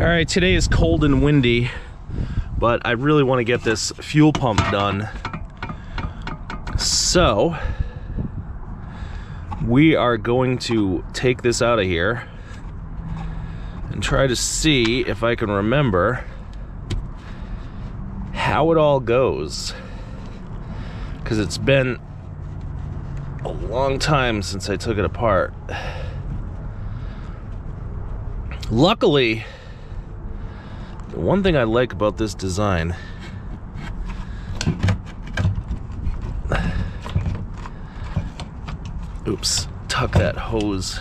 All right, today is cold and windy, but I really want to get this fuel pump done. So we are going to take this out of here and try to see if I can remember how it all goes, because it's been a long time since I took it apart. Luckily, the one thing I like about this design oops, tuck that hose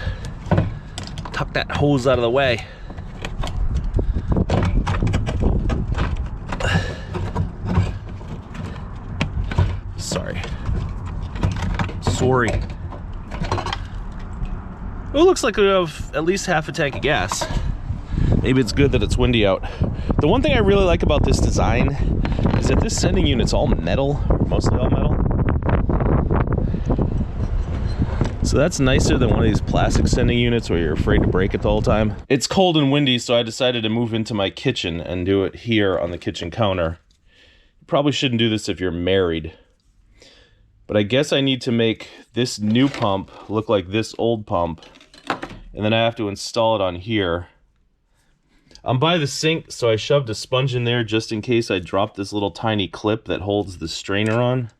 out of the way. Sorry. Well, it looks like we have at least half a tank of gas. Maybe it's good that it's windy out. The one thing I really like about this design is that this sending unit's all metal, mostly all metal. So that's nicer than one of these plastic sending units where you're afraid to break it the whole time. It's cold and windy, so I decided to move into my kitchen and do it here on the kitchen counter. You probably shouldn't do this if you're married. But I guess I need to make this new pump look like this old pump, and then I have to install it on here. I'm by the sink, so I shoved a sponge in there just in case I drop this little tiny clip that holds the strainer on.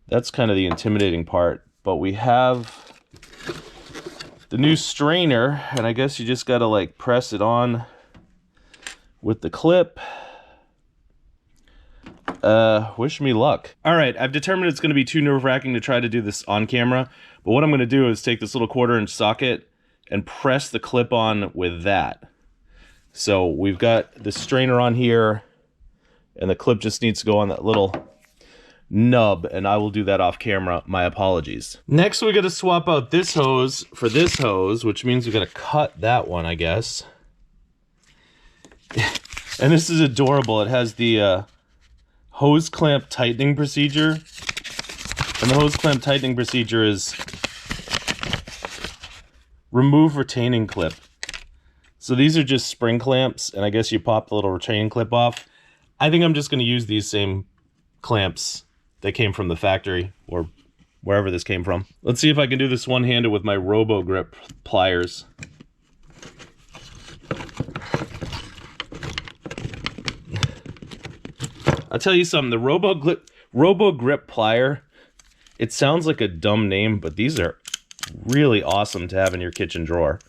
That's kind of the intimidating part. But we have the new strainer, and I guess you just gotta like press it on with the clip. Wish me luck. All right, I've determined it's going to be too nerve-wracking to try to do this on camera, but what I'm going to do is take this little 1/4-inch socket and press the clip on with that. So we've got the strainer on here, and the clip just needs to go on that little nub, and I will do that off camera. My apologies. Next, we got to swap out this hose for this hose, which means we got to cut that one, I guess. And this is adorable. It has the hose clamp tightening procedure, and the hose clamp tightening procedure is remove retaining clip. So these are just spring clamps, and I guess you pop the little retaining clip off. I think I'm just going to use these same clamps that came from the factory or wherever this came from. Let's see if I can do this one-handed with my Robo Grip pliers. I'll tell you something, the Robo Grip plier, it sounds like a dumb name, but these are really awesome to have in your kitchen drawer.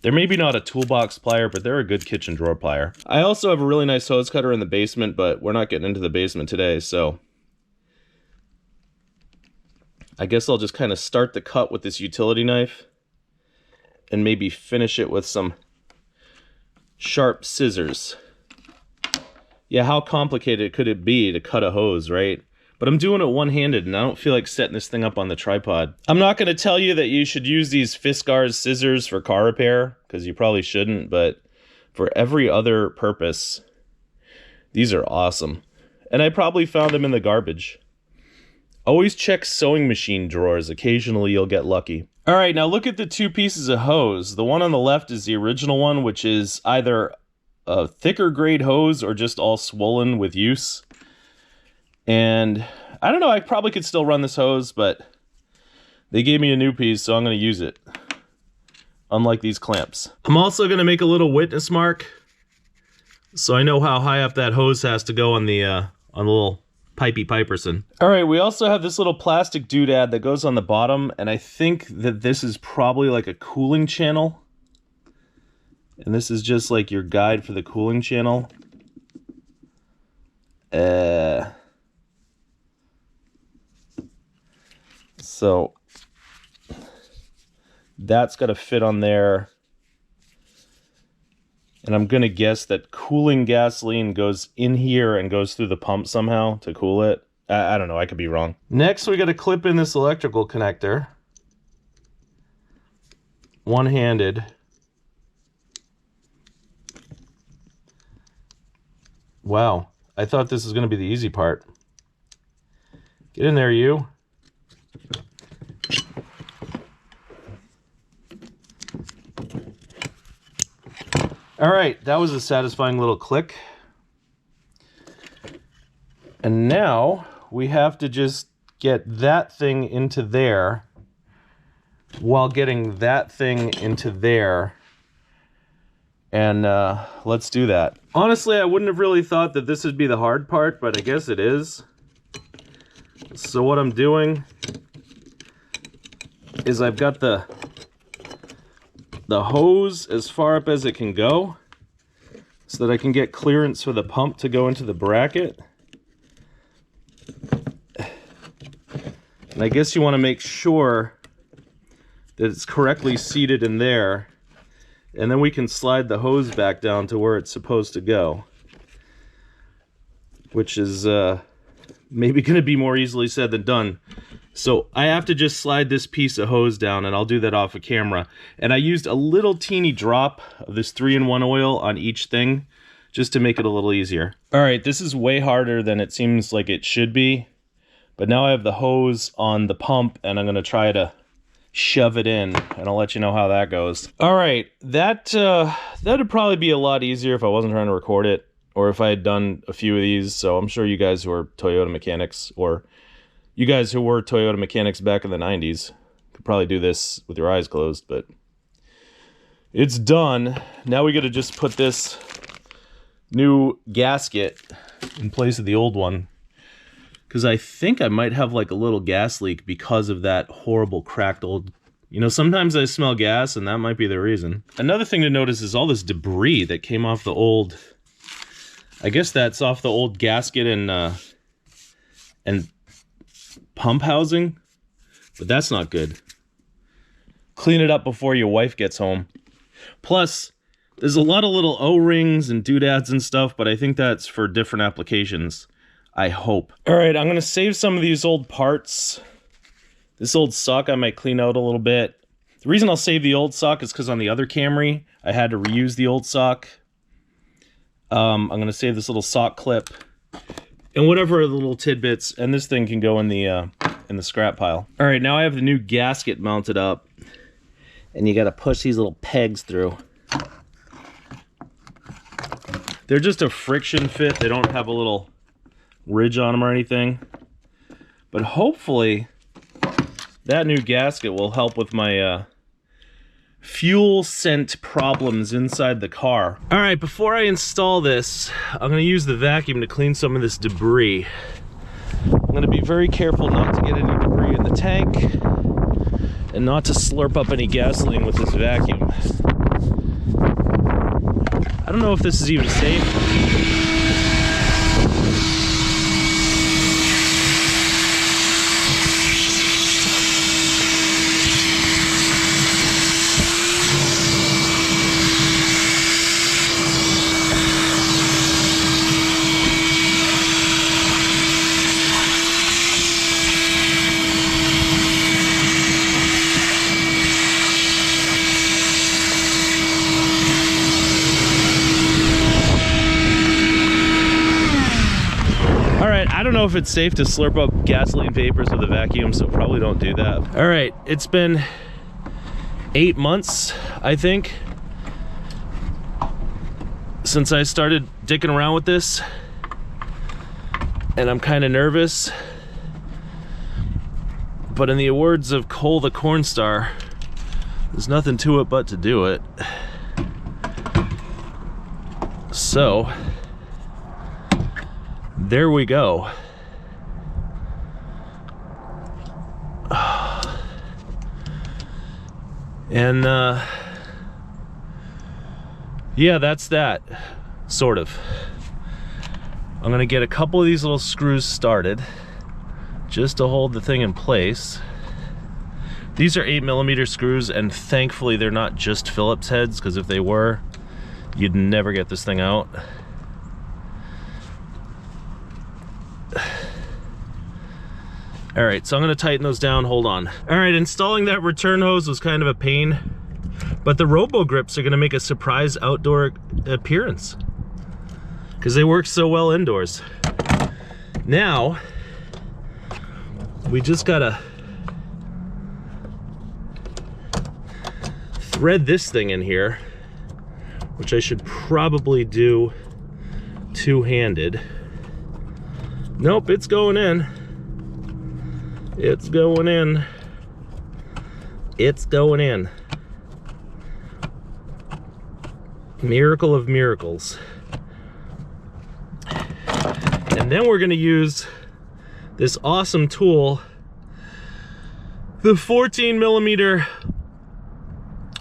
They're maybe not a toolbox plier, but they're a good kitchen drawer plier. I also have a really nice hose cutter in the basement, but we're not getting into the basement today, so I guess I'll just kind of start the cut with this utility knife and maybe finish it with some sharp scissors. Yeah, how complicated could it be to cut a hose, right? But I'm doing it one-handed, and I don't feel like setting this thing up on the tripod. I'm not going to tell you that you should use these Fiskars scissors for car repair, because you probably shouldn't, but for every other purpose, these are awesome. And I probably found them in the garbage. Always check sewing machine drawers. Occasionally you'll get lucky. All right, now look at the two pieces of hose. The one on the left is the original one, which is either a thicker grade hose or just all swollen with use. And I don't know, I probably could still run this hose, but they gave me a new piece, so I'm going to use it. Unlike these clamps. I'm also going to make a little witness mark, so I know how high up that hose has to go on the little pipey piperson. All right, we also have this little plastic doodad that goes on the bottom, and I think that this is probably like a cooling channel. And this is just like your guide for the cooling channel. So that's got to fit on there. And I'm going to guess that cooling gasoline goes in here and goes through the pump somehow to cool it. I don't know, I could be wrong. Next, we got to clip in this electrical connector. One-handed. Wow, I thought this was going to be the easy part. Get in there, you. All right, that was a satisfying little click. And now we have to just get that thing into there while getting that thing into there. And let's do that. Honestly, I wouldn't have really thought that this would be the hard part, but I guess it is. So what I'm doing is I've got the hose as far up as it can go so that I can get clearance for the pump to go into the bracket. And I guess you want to make sure that it's correctly seated in there, and then we can slide the hose back down to where it's supposed to go, which is maybe going to be more easily said than done. So I have to just slide this piece of hose down, and I'll do that off of camera. And I used a little teeny drop of this 3-in-1 oil on each thing just to make it a little easier. All right, this is way harder than it seems like it should be. But now I have the hose on the pump, and I'm going to try to shove it in, and I'll let you know how that goes. All right, that'd probably be a lot easier if I wasn't trying to record it, or if I had done a few of these. So I'm sure you guys who are Toyota mechanics, or you guys who were Toyota mechanics back in the 90s, could probably do this with your eyes closed, but it's done. Now we got to just put this new gasket in place of the old one, because I think I might have like a little gas leak because of that horrible cracked old... You know, sometimes I smell gas, and that might be the reason. Another thing to notice is all this debris that came off the old... I guess that's off the old gasket and pump housing, but that's not good. Clean it up before your wife gets home. Plus, there's a lot of little O-rings and doodads and stuff, but I think that's for different applications. I hope. All right, I'm gonna save some of these old parts. This old sock I might clean out a little bit. The reason I'll save the old sock is because on the other Camry, I had to reuse the old sock. I'm gonna save this little sock clip and whatever little tidbits, and this thing can go in the scrap pile. All right, now I have the new gasket mounted up, and you gotta push these little pegs through. They're just a friction fit. They don't have a little ridge on them or anything, but hopefully that new gasket will help with my fuel scent problems inside the car. All right, before I install this, I'm going to use the vacuum to clean some of this debris. I'm going to be very careful not to get any debris in the tank and not to slurp up any gasoline with this vacuum. I don't know if this is even safe. I don't know if it's safe to slurp up gasoline vapors with a vacuum, so probably don't do that. All right, it's been 8 months, I think, since I started dicking around with this, and I'm kind of nervous. But in the words of Cole the Corn Star, there's nothing to it but to do it. So there we go. And yeah, that's that, sort of. I'm gonna get a couple of these little screws started just to hold the thing in place. These are 8mm screws, and thankfully they're not just Phillips heads, because if they were, you'd never get this thing out. All right, so I'm gonna tighten those down, hold on. All right, installing that return hose was kind of a pain, but the Robo Grips are gonna make a surprise outdoor appearance because they work so well indoors. Now, we just gotta thread this thing in here which I should probably do two-handed. Nope, it's going in. It's going in. It's going in. Miracle of miracles. And then we're gonna use this awesome tool, the 14mm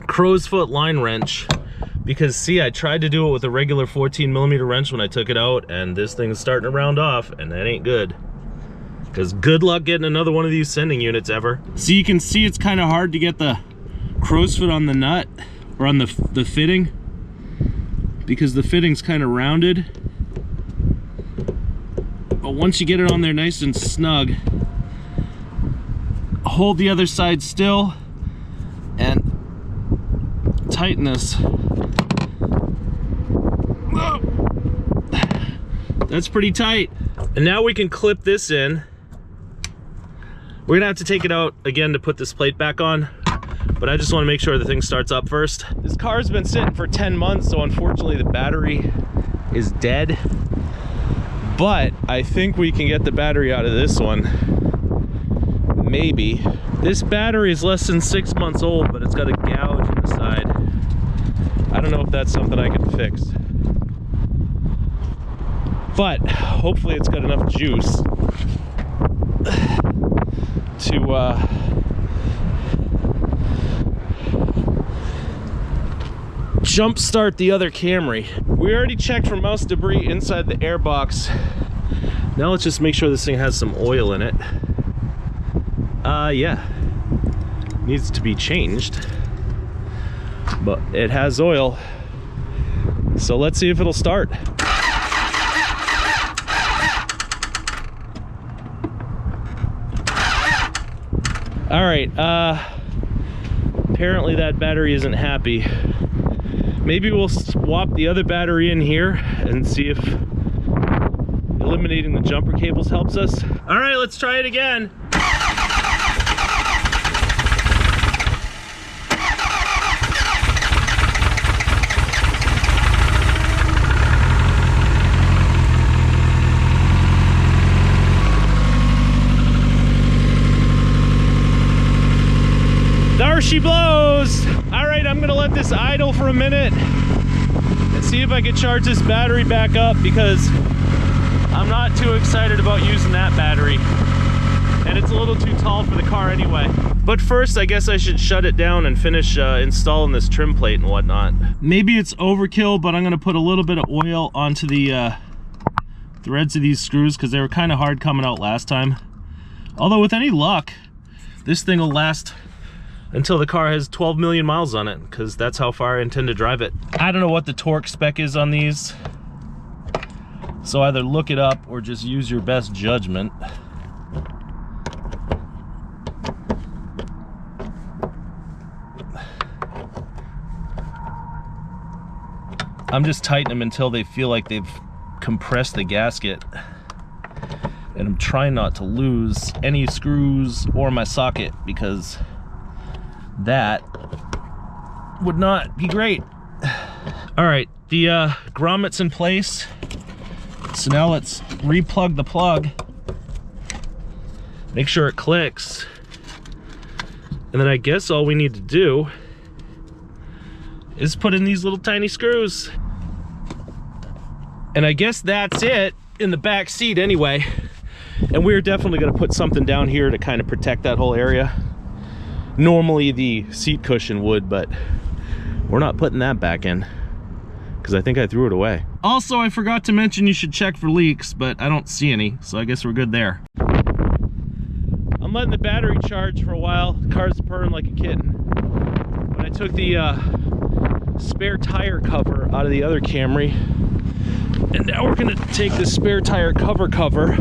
crow's foot line wrench. Because see, I tried to do it with a regular 14mm wrench when I took it out, and this thing's starting to round off, and that ain't good. Because good luck getting another one of these sending units ever. So you can see it's kind of hard to get the crow's foot on the nut, or on the fitting, because the fitting's kind of rounded. But once you get it on there nice and snug, hold the other side still, and tighten this. That's pretty tight. And now we can clip this in. We're gonna have to take it out again to put this plate back on, but I just want to make sure the thing starts up first. This car's been sitting for 10 months, so unfortunately the battery is dead. But I think we can get the battery out of this one. Maybe. This battery is less than 6 months old, but it's got a gouge in the side. I don't know if that's something I can fix. But hopefully it's got enough juice to jumpstart the other Camry. We already checked for mouse debris inside the airbox. Now let's just make sure this thing has some oil in it. Yeah, needs to be changed, but it has oil. So let's see if it'll start. All right, apparently that battery isn't happy. Maybe we'll swap the other battery in here and see if eliminating the jumper cables helps us. All right, let's try it again. There she blows. All right, I'm gonna let this idle for a minute and see if I can charge this battery back up, because I'm not too excited about using that battery, and it's a little too tall for the car anyway. But first, I guess I should shut it down and finish installing this trim plate and whatnot. Maybe it's overkill, but I'm gonna put a little bit of oil onto the threads of these screws, because they were kind of hard coming out last time. Although with any luck, this thing will last until the car has 12 million miles on it, because that's how far I intend to drive it. I don't know what the torque spec is on these, so either look it up or just use your best judgment. I'm just tightening them until they feel like they've compressed the gasket, and I'm trying not to lose any screws or my socket, because that would not be great. All right, the grommet's in place, so now let's replug the plug, make sure it clicks, and then I guess all we need to do is put in these little tiny screws. And I guess that's it in the back seat anyway. And we're definitely gonna put something down here to kind of protect that whole area. Normally the seat cushion would, but we're not putting that back in, because I think I threw it away. Also, I forgot to mention you should check for leaks, but I don't see any, so I guess we're good there. I'm letting the battery charge for a while. The car's purring like a kitten. But I took the spare tire cover out of the other Camry, and now we're gonna take the spare tire cover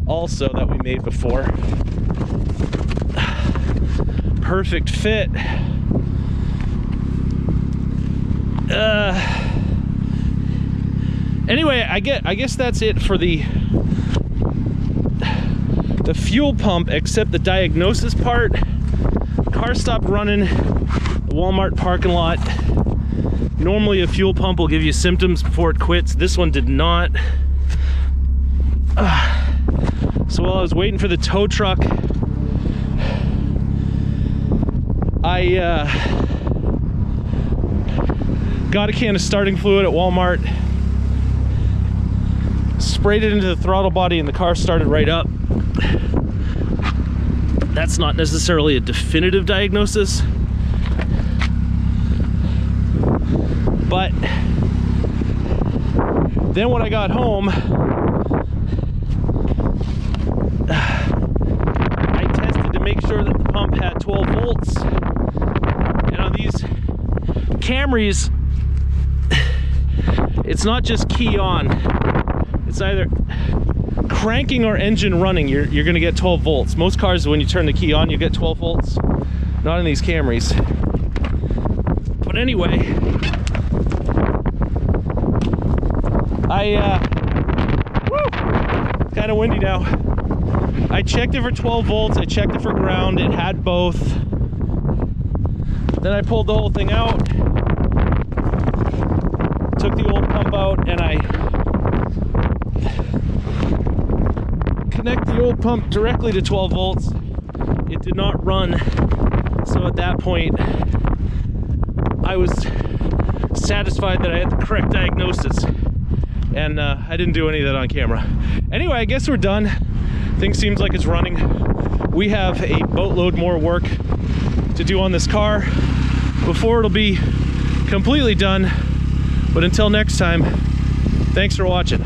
also that we made before. Perfect fit. Anyway, I guess that's it for the fuel pump, except the diagnosis part. Car stopped running the Walmart parking lot, Normally a fuel pump will give you symptoms before it quits. This one did not. So while I was waiting for the tow truck, I got a can of starting fluid at Walmart, sprayed it into the throttle body, and the car started right up. That's not necessarily a definitive diagnosis, but then when I got home, I tested to make sure that the pump had 12 volts. And on these Camrys, it's not just key on. It's either cranking or engine running. You're gonna get 12 volts. Most cars, when you turn the key on, you get 12 volts. Not in these Camrys. But anyway, kind of windy now. I checked it for 12 volts. I checked it for ground. It had both. Then I pulled the whole thing out, took the old pump out, and I connect the old pump directly to 12 volts. It did not run. So at that point, I was satisfied that I had the correct diagnosis. And I didn't do any of that on camera. Anyway, I guess we're done. Things seems like it's running. We have a boatload more work to do on this car before it'll be completely done. But until next time, thanks for watching.